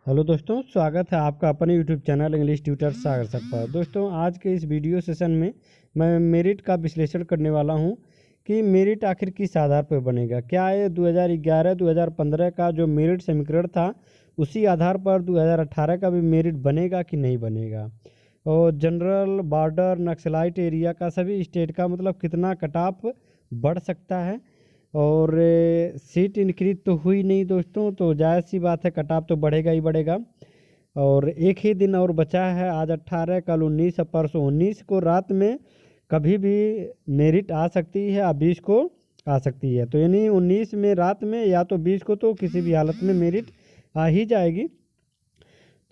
Hello दोस्तों, स्वागत है आपका अपने यूट्यूब चैनल इंग्लिश ट्यूटर सागर सर पर। दोस्तों, आज के इस वीडियो सेशन में मैं मेरिट का विश्लेषण करने वाला हूं कि मेरिट आखिर किस आधार पर बनेगा। क्या ये 2011-2015 का जो मेरिट समीकरण था उसी आधार पर 2018 का भी मेरिट बनेगा कि नहीं बनेगा। और जनरल, बॉर्डर, नक्सलाइट एरिया का सभी स्टेट का मतलब कितना कट ऑफ बढ़ सकता है। और सीट इंक्रीज तो हुई नहीं दोस्तों, तो जायज़ सी बात है कट ऑफ तो बढ़ेगा ही बढ़ेगा। और एक ही दिन और बचा है, आज 18, कल 19 और परसों 19 को रात में कभी भी मेरिट आ सकती है, और 20 को आ सकती है। तो यानी 19 में रात में या तो 20 को तो किसी भी हालत में मेरिट आ ही जाएगी।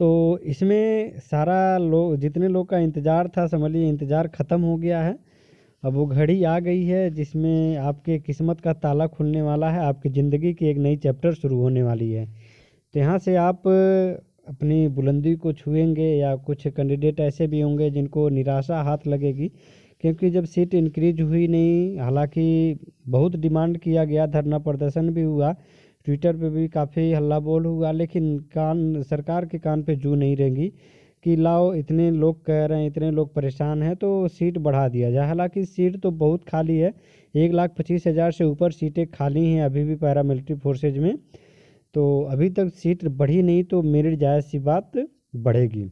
तो इसमें सारा लोग, जितने लोग का इंतज़ार था, समझ लीजिए इंतज़ार ख़त्म हो गया है। अब वो घड़ी आ गई है जिसमें आपके किस्मत का ताला खुलने वाला है, आपकी ज़िंदगी की एक नई चैप्टर शुरू होने वाली है। तो यहाँ से आप अपनी बुलंदी को छुएंगे, या कुछ कैंडिडेट ऐसे भी होंगे जिनको निराशा हाथ लगेगी, क्योंकि जब सीट इंक्रीज हुई नहीं, हालांकि बहुत डिमांड किया गया, धरना प्रदर्शन भी हुआ, ट्विटर पे भी काफ़ी हल्ला बोल हुआ, लेकिन सरकार के कान पे जू नहीं रहेंगी कि लाओ, इतने लोग कह रहे हैं, इतने लोग परेशान हैं तो सीट बढ़ा दिया जाए। हालांकि सीट तो बहुत खाली है, 1,25,000 से ऊपर सीटें खाली हैं अभी भी पैरामिलिट्री फोर्सेज में। तो अभी तक सीट बढ़ी नहीं, तो मेरिट जायज़ सी बात बढ़ेगी।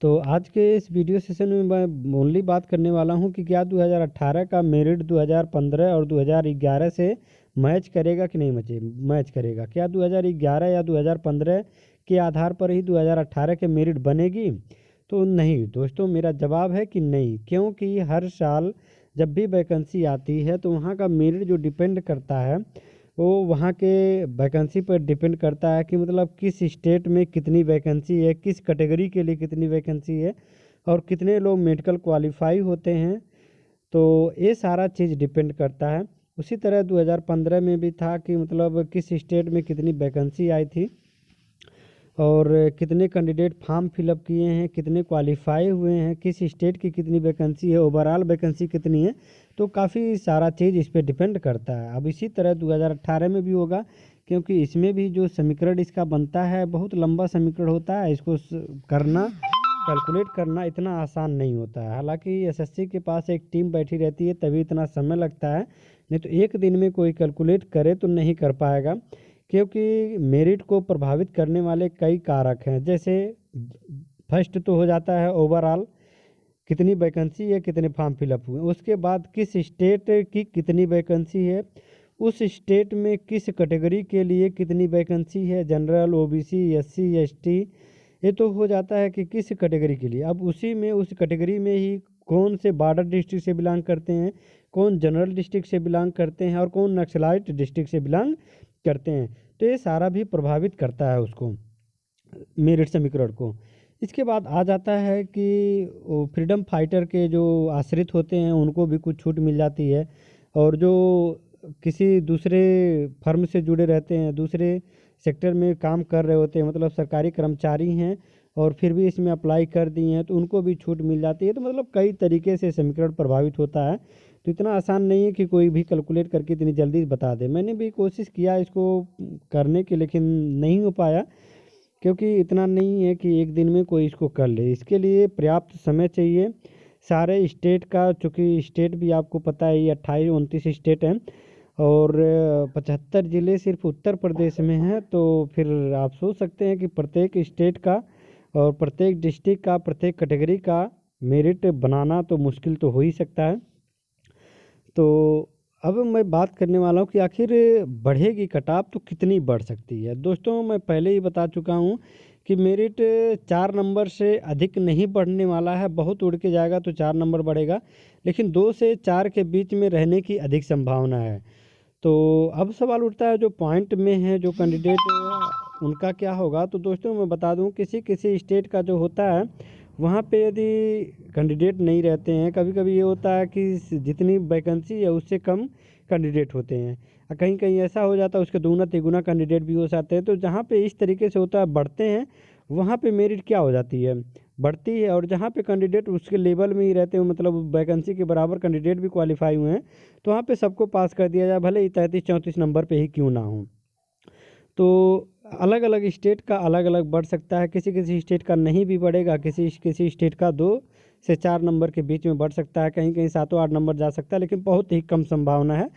तो आज के इस वीडियो सेशन में मैं ओनली बात करने वाला हूं कि क्या 2018 का मेरिट 2015 और 2011 से मैच करेगा कि नहीं मैच करेगा। क्या 2011 या 2015 के आधार पर ही 2018 के मेरिट बनेगी? तो नहीं दोस्तों, मेरा जवाब है कि नहीं, क्योंकि हर साल जब भी वैकेंसी आती है तो वहाँ का मेरिट जो डिपेंड करता है वो वहाँ के वैकेंसी पर डिपेंड करता है कि मतलब किस स्टेट में कितनी वैकेंसी है, किस कैटेगरी के लिए कितनी वैकेंसी है, और कितने लोग मेडिकल क्वालिफाई होते हैं। तो ये सारा चीज़ डिपेंड करता है। उसी तरह 2015 में भी था कि मतलब किस स्टेट में कितनी वैकेंसी आई थी, और कितने कैंडिडेट फॉर्म फिलअप किए हैं, कितने क्वालिफाई हुए हैं, किस स्टेट की कितनी वैकेंसी है, ओवरऑल वैकेंसी कितनी है। तो काफ़ी सारा चीज़ इस पर डिपेंड करता है। अब इसी तरह 2018 में भी होगा, क्योंकि इसमें भी जो समीकरण इसका बनता है बहुत लंबा समीकरण होता है। इसको करना, कैलकुलेट करना इतना आसान नहीं होता है। हालांकि एसएससी के पास एक टीम बैठी रहती है तभी इतना समय लगता है, नहीं तो एक दिन में कोई कैलकुलेट करे तो नहीं कर पाएगा। क्योंकि मेरिट को प्रभावित करने वाले कई कारक हैं। जैसे फर्स्ट तो हो जाता है ओवरऑल, कितनी वैकेंसी है, कितने फॉर्म फिलअप हुए। उसके बाद किस स्टेट की कितनी वैकेंसी है, उस स्टेट में किस कैटेगरी के लिए कितनी वैकेंसी है, जनरल, ओबीसी, एससी, एसटी। ये तो हो जाता है कि किस कैटेगरी के लिए। अब उसी में उस कैटेगरी में ही कौन से बॉर्डर डिस्ट्रिक्ट से बिलोंग करते हैं, कौन जनरल डिस्ट्रिक्ट से बिलोंग करते हैं, और कौन नक्सलाइट डिस्ट्रिक्ट से बिलोंग करते हैं। तो ये सारा भी प्रभावित करता है उसको, मेरिट समीकरण को। इसके बाद आ जाता है कि फ्रीडम फाइटर के जो आश्रित होते हैं उनको भी कुछ छूट मिल जाती है, और जो किसी दूसरे फर्म से जुड़े रहते हैं, दूसरे सेक्टर में काम कर रहे होते हैं, मतलब सरकारी कर्मचारी हैं और फिर भी इसमें अप्लाई कर दिए हैं, तो उनको भी छूट मिल जाती है। तो मतलब कई तरीके से समीकरण प्रभावित होता है। तो इतना आसान नहीं है कि कोई भी कैलकुलेट करके इतनी जल्दी बता दे। मैंने भी कोशिश किया इसको करने की, लेकिन नहीं हो पाया, क्योंकि इतना नहीं है कि एक दिन में कोई इसको कर ले। इसके लिए पर्याप्त समय चाहिए। सारे स्टेट का, चूँकि स्टेट भी आपको पता है, ये 28-29 स्टेट हैं, और 75 ज़िले सिर्फ उत्तर प्रदेश में हैं। तो फिर आप सोच सकते हैं कि प्रत्येक स्टेट का और प्रत्येक डिस्ट्रिक्ट का, प्रत्येक कैटेगरी का मेरिट बनाना तो मुश्किल तो हो ही सकता है। तो अब मैं बात करने वाला हूँ कि आखिर बढ़ेगी कट ऑफ तो कितनी बढ़ सकती है। दोस्तों, मैं पहले ही बता चुका हूँ कि मेरिट 4 नंबर से अधिक नहीं बढ़ने वाला है। बहुत उड़ के जाएगा तो 4 नंबर बढ़ेगा, लेकिन 2 से 4 के बीच में रहने की अधिक संभावना है। तो अब सवाल उठता है, जो पॉइंट में है जो कैंडिडेट, उनका क्या होगा। तो दोस्तों, मैं बता दूं, किसी किसी स्टेट का जो होता है वहाँ पे यदि कैंडिडेट नहीं रहते हैं, कभी कभी ये होता है कि जितनी वैकेंसी है उससे कम कैंडिडेट होते हैं, और कहीं कहीं ऐसा हो जाता है उसके दूना तिगुना कैंडिडेट भी हो जाते हैं। तो जहाँ पे इस तरीके से होता है, बढ़ते हैं, वहाँ पे मेरिट क्या हो जाती है, बढ़ती है। और जहाँ पे कैंडिडेट उसके लेवल में ही रहते हैं, मतलब वैकेंसी के बराबर कैंडिडेट भी क्वालिफाई हुए हैं, तो वहाँ पे सबको पास कर दिया जाए, भले ही 33-34 नंबर पे ही क्यों ना हो। तो अलग अलग स्टेट का अलग अलग बढ़ सकता है, किसी किसी स्टेट का नहीं भी बढ़ेगा, किसी किसी स्टेट का 2 से 4 नंबर के बीच में बढ़ सकता है, कहीं कहीं 7-8 नंबर जा सकता है, लेकिन बहुत ही कम संभावना है।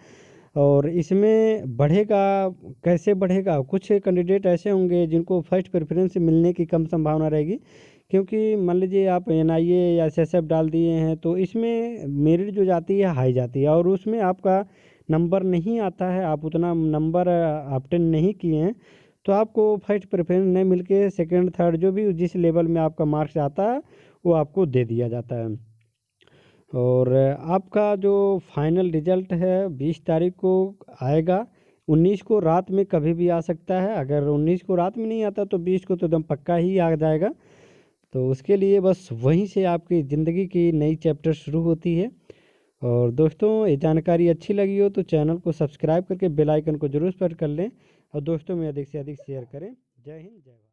और इसमें बढ़ेगा, कैसे बढ़ेगा, कुछ कैंडिडेट ऐसे होंगे जिनको फर्स्ट प्रेफरेंस मिलने की कम संभावना रहेगी, क्योंकि मान लीजिए आप एनआईए या एसएसएफ डाल दिए हैं तो इसमें मेरिट जो जाती है हाई जाती है, और उसमें आपका नंबर नहीं आता है, आप उतना नंबर ऑब्टेन नहीं किए हैं, तो आपको फर्स्ट प्रेफरेंस नहीं मिल के सेकेंड थर्ड जो भी जिस लेवल में आपका मार्क्स आता है वो आपको दे दिया जाता है। और आपका जो फाइनल रिजल्ट है 20 तारीख को आएगा। 19 को रात में कभी भी आ सकता है, अगर 19 को रात में नहीं आता तो 20 को तो एकदम पक्का ही आ जाएगा। तो उसके लिए बस वहीं से आपकी ज़िंदगी की नई चैप्टर शुरू होती है। और दोस्तों ये जानकारी अच्छी लगी हो तो चैनल को सब्सक्राइब करके बेल आइकन को जरूर प्रेस कर लें, और दोस्तों में अधिक से अधिक शेयर करें। जय हिंद, जय भारत।